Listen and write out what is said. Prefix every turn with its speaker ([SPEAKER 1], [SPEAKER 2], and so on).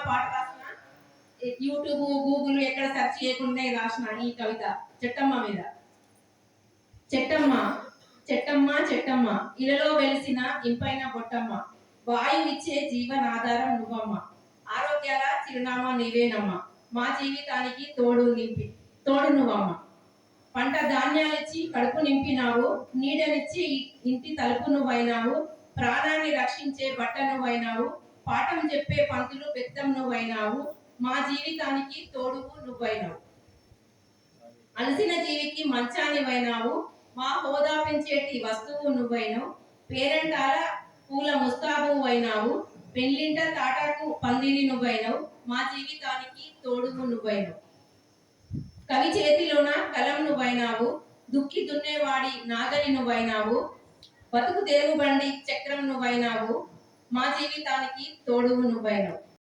[SPEAKER 1] పాట రాసిన, YouTube Google ఎక్కడ సెర్చ్ చేయకుండా రాసిన ఈ కవిత చెట్టమ్మ మీద. చెట్టమ్మ చెట్టమ్మ చెట్టమ్మ ఇలలో వెలిసిన ఇంపైన బొట్టమ్మ, వాయువిచ్చే జీవనాధారం నువ్వమ్మ, ఆరోగ్యాల చిరునామా నీవేనమ్మ, మా జీవితానికి తోడు నువ్వమ్మ. పంట ధాన్యాలిచ్చి కడుపు నింపినావు, నీడనిచ్చి ఇంటి తలుపు నువ్వైనావు, ప్రాణాన్ని రక్షించే బట్ట నువ్వైనావు, పాఠం చెప్పే పంతులు బెత్తం నువ్వైనావు, మా జీవితానికి తోడువు నువ్వైనావు. అలసిన జీవికి మంచానివైనావు, మా హోదా పెంచేటి వస్తువు నువ్వైనావు, పేరంటాల పూల ముస్తాబు అయినావు, పెళ్ళింట తాటాకు పందిరి నువ్వైనావు, మా జీవితానికి తోడువు నువ్వైనావు. కవి చేతిలోన కలం నువ్వైనావు, దుక్కి దున్నేవాడి నాగలి నువ్వైనావు, బతుకు దేవు బండి చక్రం నువ్వైనావు, మా జీవితానికి తోడువు నువ్వైనావు.